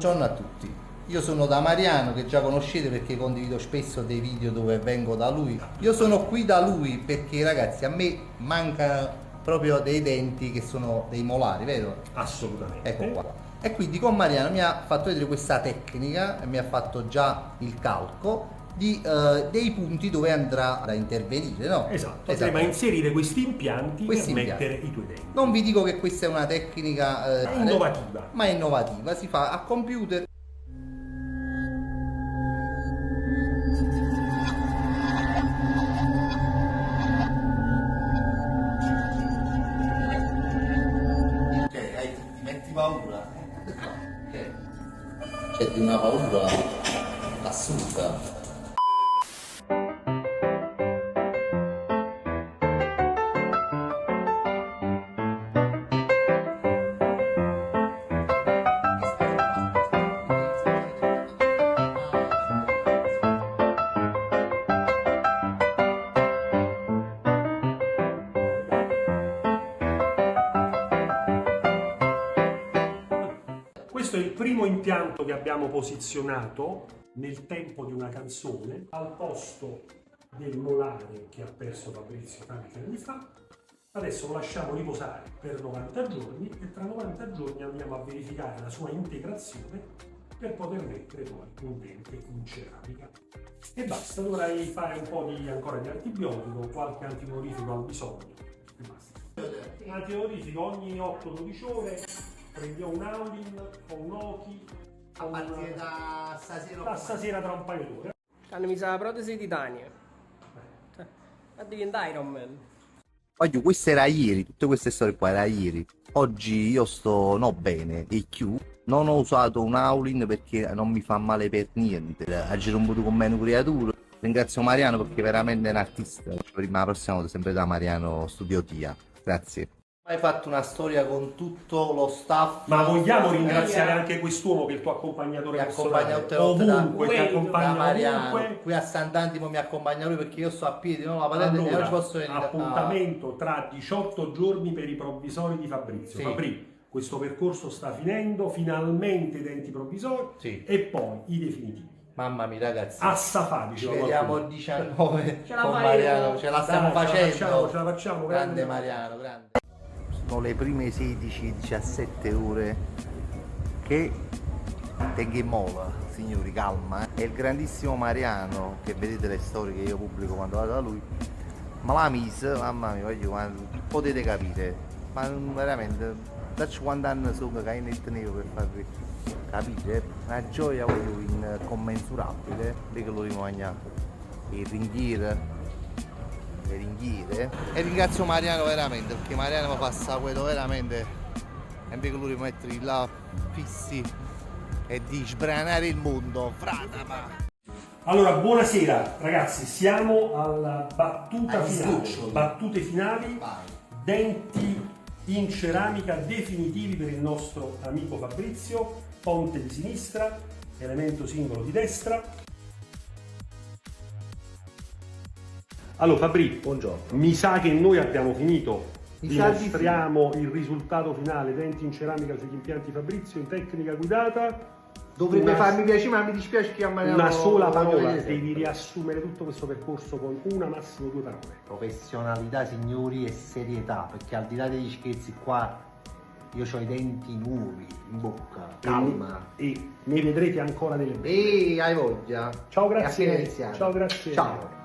Buongiorno a tutti, io sono da Mariano, che già conoscete perché condivido spesso dei video dove vengo da lui. Io sono qui da lui perché, ragazzi, a me mancano proprio dei denti che sono dei molari, vero? Assolutamente. Ecco qua. E quindi con Mariano mi ha fatto vedere questa tecnica e mi ha fatto già il calco dei punti dove andrà a intervenire, no? Esatto, andremo a inserire questi impianti per impianti. mettere i tuoi denti. Non vi dico che questa è una tecnica innovativa. ma è innovativa, si fa a computer. Ti metti paura? C'è di una paura assurda. Questo è il primo impianto che abbiamo posizionato nel tempo di una canzone al posto del molare che ha perso Fabrizio tanti anni fa. Adesso lo lasciamo riposare per 90 giorni e tra 90 giorni andiamo a verificare la sua integrazione per poter mettere poi un dente in ceramica. E basta, dovrai fare un po' ancora di antibiotico, qualche antidolorifico al bisogno e basta. Antidolorifico ogni 8-12 ore. Prendiamo un Aulin o un Oki A partire da stasera. da stasera tra un paio d'ore. Hanno messo la protesi di titanio. A diventare Iron Man. Oggi questa era ieri, tutte queste storie qua era ieri. Oggi io sto no bene, e più. Non ho usato un Aulin perché non mi fa male per niente. Ha girato con meno creature. Ringrazio Mariano perché veramente è un artista. Prima la prossima volta sempre da Mariano Studio Tia. Grazie. Hai fatto una storia con tutto lo staff. Ma vogliamo ringraziare anche quest'uomo che è il tuo accompagnatore mi accompagna personale. tutte le volte Ovunque ti da accompagna Mariano. ovunque. Qui a Sant'Antimo mi accompagna lui perché io sto a piedi, no? La patente Allora, non ci posso venire. appuntamento tra 18 giorni per i provvisori di Fabrizio. Sì. Fabri, questo percorso sta finendo, finalmente i denti provvisori Sì. e poi i definitivi. Mamma mia, ragazzi. Assafati, Ci vediamo il 19 con Mariano, ce la stiamo Dai, facendo. ce la facciamo, grande Mariano, grande. Sono le prime 16-17 ore che tengo in mola, signori, calma. È il grandissimo Mariano, che vedete le storie che io pubblico quando vado da lui, ma la mise, mamma mia, potete capire, ma veramente, da 50 anni sono che ne tenevo per farvi capire, una gioia incommensurabile, di che lo rimagna il ringhiere. E ringrazio Mariano veramente perché Mariano mi passa quello veramente e invece lui mettere là fissi e di sbranare il mondo, frata ma. Allora, buonasera ragazzi, siamo alla battuta Agli finale. sgoccioli. Battute finali, Vai. denti in ceramica definitivi per il nostro amico Fabrizio, ponte di sinistra, elemento singolo di destra. Allora Fabri, Buongiorno. mi sa che noi abbiamo finito. Mi sa di sì. Dimostriamo il risultato finale, denti in ceramica sugli impianti Fabrizio in tecnica guidata. Dovrebbe farmi piacere, ma mi dispiace che a Mariano Una sola lo voglio parola, vedere devi sempre. riassumere tutto questo percorso con una, massimo 2 parole. Professionalità, signori, e serietà, perché al di là degli scherzi qua io ho i denti nuovi in bocca, calma. E ne vedrete ancora delle belle. E hai voglia. Ciao, È appena grazie. iniziato. Ciao, grazie. Ciao.